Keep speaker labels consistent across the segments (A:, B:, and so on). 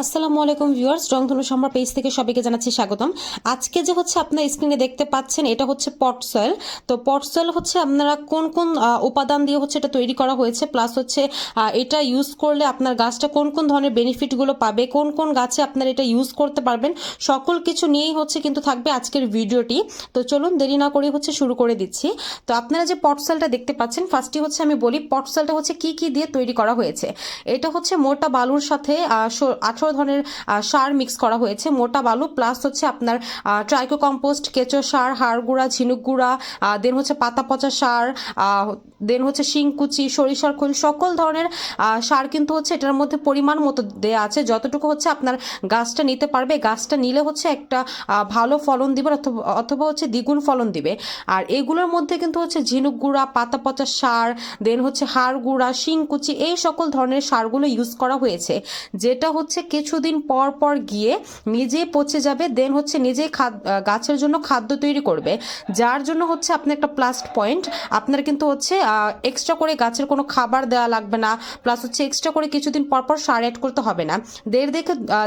A: আসসালামু আলাইকুম ভিউয়ার্স, রংধনু সম্রাট পেজ থেকে সবাইকে জানাচ্ছি স্বাগতম। আজকে যে হচ্ছে আপনার স্ক্রিনে দেখতে পাচ্ছেন এটা হচ্ছে পট সয়েল। তো পট সয়েল হচ্ছে আপনারা কোন কোন উপাদান দিয়ে হচ্ছে এটা তৈরি করা হয়েছে, প্লাস হচ্ছে এটা ইউজ করলে আপনার গাছটা কোন কোন ধরনের বেনিফিটগুলো পাবে, কোন কোন গাছে আপনারা এটা ইউজ করতে পারবেন, সকল কিছু নিয়েই হচ্ছে কিন্তু থাকবে আজকের ভিডিওটি। তো চলুন দেরি না করে হচ্ছে শুরু করে দিচ্ছি। তো আপনারা যে পট সয়েলটা দেখতে পাচ্ছেন, ফার্স্টে হচ্ছে আমি বলি পট সয়েলটা হচ্ছে কি কি দিয়ে তৈরি করা হয়েছে। এটা হচ্ছে মোটা বালুর সাথে 18 ধরনের সার মিক্স করা হয়েছে। মোটা বালু প্লাস হচ্ছে আপনার ট্রাইকো কম্পোস্ট, কেঁচো সার, হাড় গুঁড়া, ঝিনুক গুঁড়া, দেন হচ্ছে পাতা পচা সার, দেন হচ্ছে শিংকুচি, সরিষার খোল, সকল ধরনের সার কিন্তু হচ্ছে এটার মধ্যে পরিমাণ মতো দেওয়া আছে। যতটুকু হচ্ছে আপনার গাছটা নিতে পারবে, গাছটা নিলে হচ্ছে একটা ভালো ফলন দিবে অথবা হচ্ছে দ্বিগুণ ফলন দিবে। আর এগুলোর মধ্যে কিন্তু হচ্ছে ঝিনুক গুঁড়া, পাতা পচা সার, দেন হচ্ছে হাড় গুঁড়া, শিংকুচি, এই সকল ধরনের সারগুলো ইউজ করা হয়েছে, যেটা হচ্ছে কিছুদিন পর পর গিয়ে নিজেই পচে যাবে, দেন হচ্ছে নিজেই গাছের জন্য খাদ্য তৈরি করবে। যার জন্য হচ্ছে আপনার একটা প্লাস পয়েন্ট, আপনার কিন্তু হচ্ছে এক্সট্রা করে গাছের কোনো খাবার দেওয়া লাগবে না, প্লাস হচ্ছে এক্সট্রা করে কিছুদিন পর পর সার অ্যাড করতে হবে না।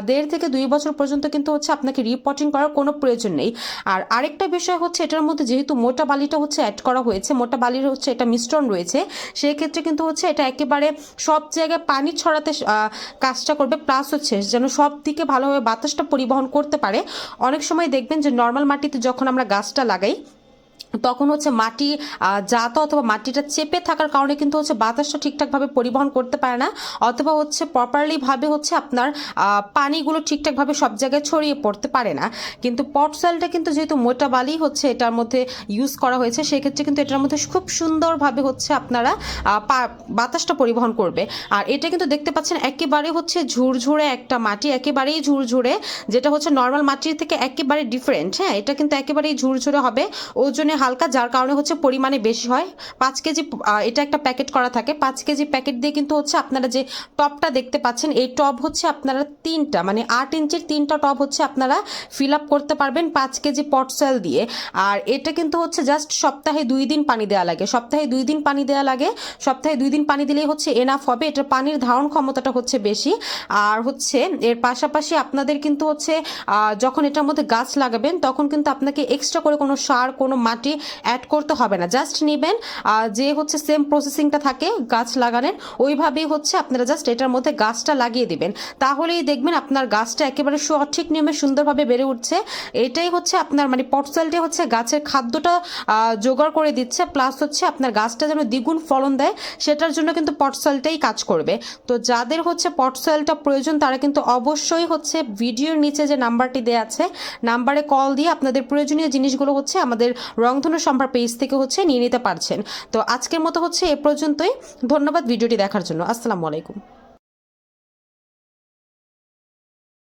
A: দেড় থেকে 2 বছর পর্যন্ত কিন্তু হচ্ছে আপনাকে রিপোর্টিং করার কোনো প্রয়োজন নেই। আর আরেকটা বিষয় হচ্ছে এটার মধ্যে যেহেতু মোটা বালিটা হচ্ছে অ্যাড করা হয়েছে, মোটা বালির হচ্ছে এটা মিশ্রণ রয়েছে, সেই ক্ষেত্রে কিন্তু হচ্ছে এটা একেবারে সব জায়গায় পানি ছড়াতে কাজটা করবে, প্লাস হচ্ছে যেন সব দিকে ভালোভাবে বাতাসটা পরিবহন করতে পারে। অনেক সময় দেখবেন যে নর্মাল মাটিতে যখন আমরা গাছটা লাগাই তখন হচ্ছে মাটি জাতা অথবা মাটিটা চেপে থাকার কারণে কিন্তু হচ্ছে বাতাসটা ঠিকঠাকভাবে পরিবহন করতে পারে না, অথবা হচ্ছে প্রপারলি ভাবে হচ্ছে আপনার পানিগুলো ঠিকঠাকভাবে সব জায়গায় ছড়িয়ে পড়তে পারে না। কিন্তু পট সয়েলটা কিন্তু যেহেতু মোটা বালি হচ্ছে এটার মধ্যে ইউজ করা হয়েছে, সেক্ষেত্রে কিন্তু এটার মধ্যে খুব সুন্দরভাবে হচ্ছে আপনারা বাতাসটা পরিবহন করবে। আর এটা কিন্তু দেখতে পাচ্ছেন একেবারে হচ্ছে ঝুরঝুরে একটা মাটি, একেবারেই ঝুরঝুরে, যেটা হচ্ছে নর্মাল মাটির থেকে একেবারে ডিফারেন্ট। হ্যাঁ, এটা কিন্তু একেবারেই ঝুরঝুরে হবে, ওজনে হালকা, যার কারণে হচ্ছে পরিমাণে বেশি হয়। 5 কেজি এটা একটা প্যাকেট করা থাকে, 5 কেজি প্যাকেট দিয়ে কিন্তু হচ্ছে আপনারা যে টবটা দেখতে পাচ্ছেন, এই টব হচ্ছে আপনারা 3টা মানে 8 ইঞ্চির 3টা টব হচ্ছে আপনারা ফিল আপ করতে পারবেন 5 কেজি পট সয়েল দিয়ে। আর এটা কিন্তু হচ্ছে জাস্ট সপ্তাহে 2 দিন পানি দেওয়া লাগে, সপ্তাহে 2 দিন পানি দেওয়া লাগে, সপ্তাহে 2 দিন পানি দিলেই হচ্ছে এনাফ হবে। এটার পানির ধারণ ক্ষমতাটা হচ্ছে বেশি। আর হচ্ছে এর পাশাপাশি আপনাদের কিন্তু হচ্ছে যখন এটার মধ্যে গাছ লাগাবেন তখন কিন্তু আপনাকে এক্সট্রা করে কোনো সার, কোনো মাটি অ্যাড করতে হবে না। জাস্ট নেবেন যে হচ্ছে সেম প্রসেসিংটা থাকে গাছ লাগানোর, ওইভাবেই হচ্ছে আপনারা জাস্ট এটার মধ্যে গাছটা লাগিয়ে দিবেন, তাহলেই দেখবেন আপনার গাছটা একেবারে সঠিক নিয়মে সুন্দরভাবে বেড়ে উঠছে। এটাই হচ্ছে আপনার মানে পট সয়েলটাই হচ্ছে গাছের খাদ্যটা জোগাড় করে দিচ্ছে, প্লাস হচ্ছে আপনার গাছটা যেন দ্বিগুণ ফলন দেয় সেটার জন্য কিন্তু পট সয়েলটাই কাজ করবে। তো যাদের হচ্ছে পট সয়েলটা প্রয়োজন তারা কিন্তু অবশ্যই হচ্ছে ভিডিওর নিচে যে নাম্বারটি দেওয়া আছে নাম্বারে কল দিয়ে আপনাদের প্রয়োজনীয় জিনিসগুলো হচ্ছে আমাদের রংধনু সম্ভার পেজ থেকে হচ্ছে নিয়ে নিতে পারছেন। তো আজকের মতো হচ্ছে এ পর্যন্তই। ধন্যবাদ ভিডিওটি দেখার জন্য। আসসালামু আলাইকুম।